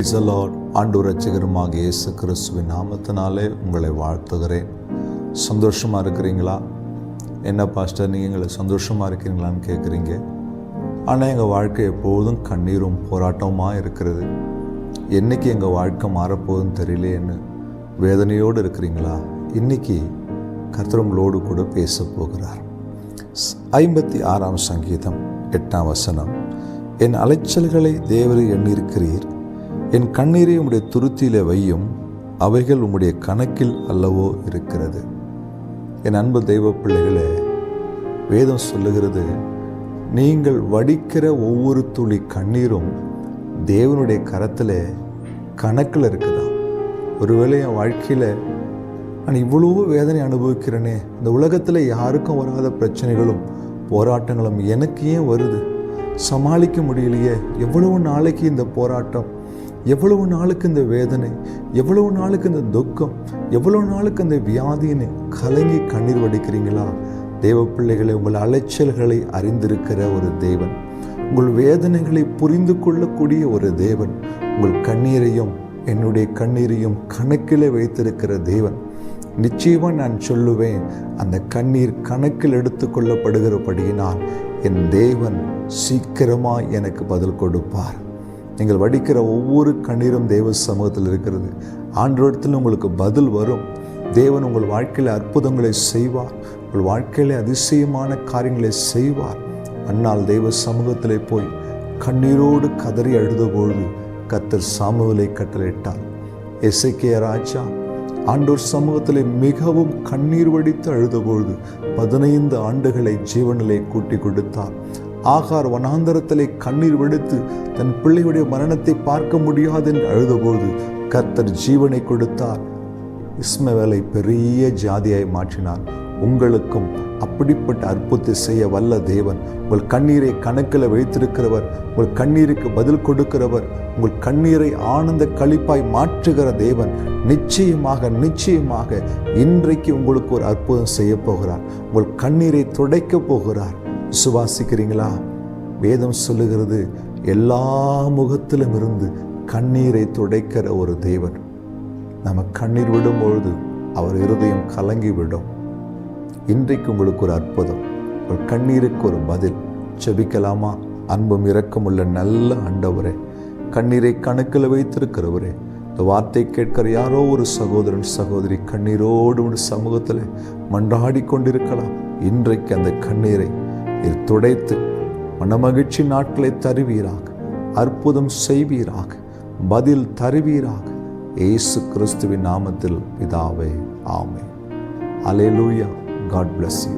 Praise the Lord. ஆண்டவர் இரட்சகருமாக இயேசு கிறிஸ்துவின் நாமத்தினாலே உங்களை வாழ்த்துகிறேன். சந்தோஷமாக இருக்கிறீங்களா? என்ன பாஸ்டர் நீங்கள் சந்தோஷமாக இருக்கிறீங்களான்னு கேட்குறீங்க. ஆனால் எங்கள் வாழ்க்கை எப்போதும் கண்ணீரும் போராட்டமாக இருக்கிறது. என்றைக்கு எங்கள் வாழ்க்கை மாறப்போகுதுன்னு தெரியலேன்னு வேதனையோடு இருக்கிறீங்களா? இன்றைக்கி கர்த்தர் உங்களோடு கூட பேச போகிறார். 56ஆம் சங்கீதம் 8ஆம் வசனம். என் அலைச்சல்களை தேவரே எண்ணியிருக்கிறீர், என் கண்ணீரை உம்முடைய துருத்தியிலே வையும், அவைகள் உம்முடைய கணக்கில் அல்லவோ இருக்கிறது. என் அன்பு தெய்வ பிள்ளைகளே, வேதம் சொல்லுகிறது, நீங்கள் வடிக்கிற ஒவ்வொரு துளி கண்ணீரும் தேவனுடைய கரத்தில் கணக்கில் இருக்குதா. ஒருவேளை என் வாழ்க்கையில் நான் இவ்வளோ வேதனை அனுபவிக்கிறேனே, இந்த உலகத்தில் யாருக்கும் வராத பிரச்சனைகளும் போராட்டங்களும் எனக்கு ஏன் வருது, சமாளிக்க முடியலையே, எவ்வளவு நாளைக்கு இந்த போராட்டம், எவ்வளவு நாளுக்கு இந்த வேதனை, எவ்வளவு நாளுக்கு இந்த துக்கம், எவ்வளவு நாளுக்கு இந்த வியாதின்னு கலங்கி கண்ணீர் வடிக்கிறீங்களா? தேவ பிள்ளைகளை, உங்கள் அலைச்சல்களை அறிந்திருக்கிற ஒரு தேவன், உங்கள் வேதனைகளை புரிந்து கொள்ளக்கூடிய ஒரு தேவன், உங்கள் கண்ணீரையும் என்னுடைய கண்ணீரையும் கணக்கிலே வைத்திருக்கிற தேவன். நிச்சயமாக நான் சொல்லுவேன், அந்த கண்ணீர் கணக்கில் எடுத்து கொள்ளப்படுகிறபடியினால் என் தேவன் சீக்கிரமாக எனக்கு பதில் கொடுப்பார். நீங்கள் வடிக்கிற ஒவ்வொரு கண்ணீரும் தேவ சமூகத்தில் இருக்கிறது. ஆண்டவரிடத்தில் உங்களுக்கு பதில் வரும். தேவன் உங்கள் வாழ்க்கையில் அற்புதங்களை செய்வார், உங்கள் வாழ்க்கையில் அதிசயமான காரியங்களை செய்வார். அன்னால் தெய்வ சமூகத்திலே போய் கண்ணீரோடு கதறி அழுதபொழுது கர்த்தர் சாமுவேலை கட்டளையிட்டார். எசேக்கியா ராஜா ஆண்டவர் சமூகத்திலே மிகவும் கண்ணீர் வடித்து அழுதபொழுது 15 ஆண்டுகளை ஜீவனிலே கூட்டி கொடுத்தார். ஆகார் வனாந்தரத்திலே கண்ணீர் வெடித்து தன் பிள்ளையுடைய மரணத்தை பார்க்க முடியாது என்று அழுதபொழுது கர்த்தர் ஜீவனை கொடுத்தார். இஸ்மவேலை பெரிய ஜாதியாய் மாற்றினார். உங்களுக்கும் அப்படிப்பட்ட அற்புதத்தை செய்ய வல்ல தேவன், உங்கள் கண்ணீரை கணக்கில் வைத்திருக்கிறவர், உங்கள் கண்ணீருக்கு பதில் கொடுக்கிறவர், உங்கள் கண்ணீரை ஆனந்த களிப்பாய் மாற்றுகிற தேவன் நிச்சயமாக இன்றைக்கு உங்களுக்கு ஒரு அற்புதம் செய்ய போகிறார். உங்கள் கண்ணீரை துடைக்க போகிறார். விசுவாசிக்கிறீங்களா? வேதம் சொல்லுகிறது, எல்லா முகத்திலும் இருந்து கண்ணீரை துடைக்கிற ஒரு தேவன். நம்ம கண்ணீர் விடும் பொழுது அவர் இருதயம் கலங்கி விடும். இன்றைக்கு உங்களுக்கு ஒரு அற்புதம், ஒரு கண்ணீருக்கு ஒரு பதில். செபிக்கலாமா? அன்பும் இரக்கமுள்ள நல்ல ஆண்டவரே, கண்ணீரை கணக்கில் வைத்திருக்கிறவரே, இந்த வார்த்தை கேட்கிற யாரோ ஒரு சகோதரன் சகோதரி கண்ணீரோடு ஒரு சமூகத்தில் மன்றாடி கொண்டிருக்கலாம். இன்றைக்கு அந்த கண்ணீரை நீர் துடைத்து மனமகிழ்ச்சி நாட்களை தருவீராக, அற்புதம் செய்வீராக, பதில் தருவீராக. இயேசு கிறிஸ்துவின் நாமத்தில் பிதாவே, ஆமென். அல்லேலூயா. God bless you.